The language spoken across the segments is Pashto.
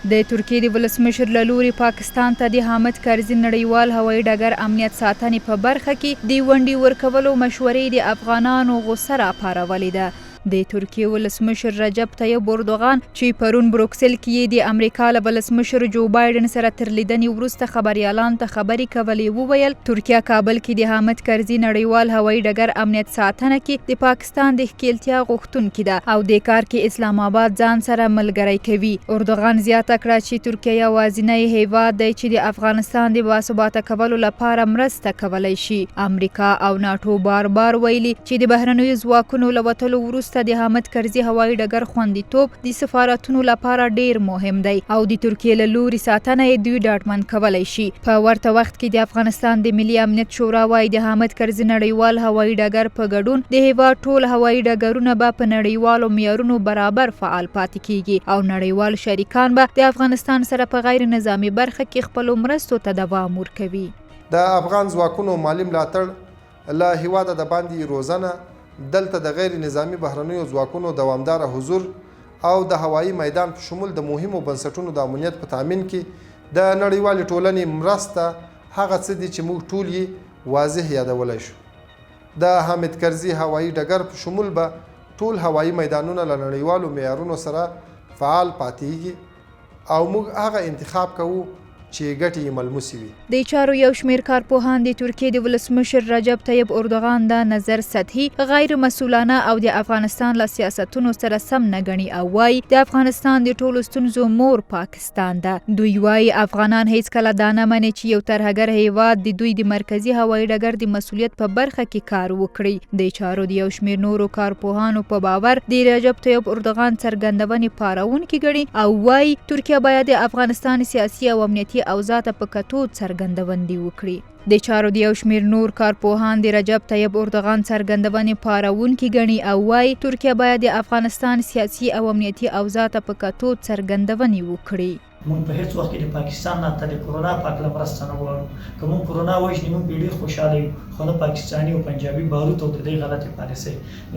د ترکیې د ولسمشر له لوري پاکستان ته د حامد کرزي نړیوال هوایي ډګر امنیت ساتنې په برخه کې د ونډې ورکولو مشورې د افغانانو غوسه راپارولې ده. د ترکیې ولسمشر رجب طیب اردوغان چې پرون بروکسل کې د امریکا له ولسمشر جو بایدن سره تر لیدنې وروسته خبریالانو ته خبرې کولې وویل ترکیه کابل کې د حامد کرزي نړیوال هوایي ډګر امنیت ساتنه کې د پاکستان د ښکیلتیا غوښتونکې ده او د کار کې اسلام آباد ځان سره ملګری کوي. اردوغان زیاته کړه چې ترکیه یوازینی هیواد دی چې د افغانستان د باثباته کولو لپاره مرسته کولی شي. امریکا او ناټو بار بار ویلي چې د بهرنیو ځواکونو له وتلو وروسته د حامد کرزي هوایي ډګر خوندیتوب د سفارتونو لپاره ډیر مهم دی او د ترکیې له لوري ساتنه یې دوی ډاډمن کولی شي. په ورته وخت کې د افغانستان د ملي امنیت شورا وايي د حامد کرزي نړیوال هوایي ډګر په ګډون د هیواد ټول هوایي ډګرونه به په نړیوالو معیارونو برابر فعال پاتې کیږي او نړیوال شریکان به د افغانستان سره په غیر نظامي برخه کې خپلو مرستو ته دوام ورکوي. د افغان ځواکونو مالی ملاتړ له هیواده د باندې روزنه دلته د غیر نظامی بهرنیو ځواکونو دوامداره حضور او د هوایي میدان په شمول د مهمو بنسټونو د امنیت په تامین کې د نړیوالې ټولنې مرسته هغه څه دي چې موږ ټول یې واضح یادولی شو. د حامد کرزي هوایي ډګر په شمول به ټول هوایي میدانونه له نړیوالو معیارونو سره فعال پاتېږي او موږ هغه انتخاب کوو چې ګټې یې ملموسې وي. د چارو یو شمېر کارپوهان د ترکیې د ولسمشر رجب طیب اردوغان دا نظر سطحي غیر مسؤلانه او د افغانستان له سیاستونو سره سم نه ګڼي او وایي د افغانستان د ټولو ستونزو مور پاکستان ده. دوی وایي افغانان هیڅکله دا نه مني چې یو ترهګر هیواد د دوی د مرکزي هوایي ډګر د مسؤلیت په برخه کې کار وکړي. د چارو د یو شمېر نورو کارپوهانو په باور د رجب طیب اردوغان څرګندونې پاروونکي ګڼي او وایي ترکیه باید د افغانستان سیاسي او امنیتي اوضاع ته په کتو څرګندونې وکړي. د چارو د یو شمېر نور کارپوهان د رجب طیب اردوغان څرګندونې پاروونکي ګڼي او وایي ترکیه باید د افغانستان سیاسي او امنیتي اوضاع ته په کتو څرګندونې وکړي. مونږ په هیڅ وخت کې د پاکستان نه ته د کرونا په هکله مرسته نه غواړو. که مونږ کرونا وژني مونږ پرې ډېر خوشحاله یو، خو نه پاکستاني او پنجابي باروت او د دې غلطې پالیسۍ.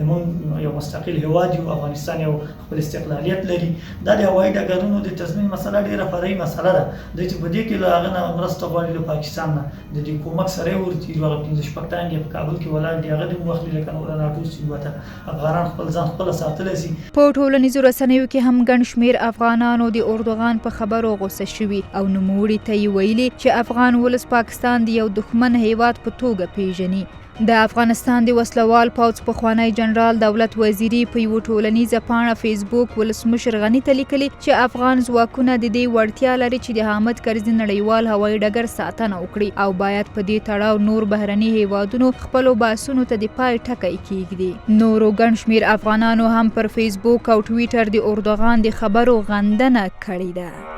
مونږ یو مستقل هیواد یو، افغانستان یو خپل استقلالیت لري. دا د هوایي ډګرونو د تضمین مسله ډېره فرعي مسله ده. دوی چې په دې کې له هغه نه مرسته غواړي له پاکستان نه د دې کومک سره یې ورتېږي. هغه 15 ټانګې په کابل کې ولاړ دي، هغه د وخت لکه نور ناټو سیمو ته افغانان خپل ځان خپله ساتلی شي. په ټولنیزو رسنیو کې هم ګڼ شمېر افغانانو د اردوغان په خبرو غوسه شوي او نوموړي ته یې ویلي چې افغان ولس پاکستان د یو دښمن هیواد په توګه پیژني. د افغانستان د وسلوال پوځ پخوانی جنرال دولت وزیري په یوه ټولنیزه پاڼه فیسبوک ولسمشر غني ته لیکلي چې افغان ځواکونه د دې وړتیا لري چې د حامد کرزي نړیوال هوایي ډګر ساتنه وکړي او باید په دې تړاو نور بهرني هیوادونو خپلو بحثونو ته د پای ټکی کیږدي. نورو ګڼ شمېر افغانانو هم پر فیسبوک او ټویټر د اردوغان د خبرو غندنه کړې ده.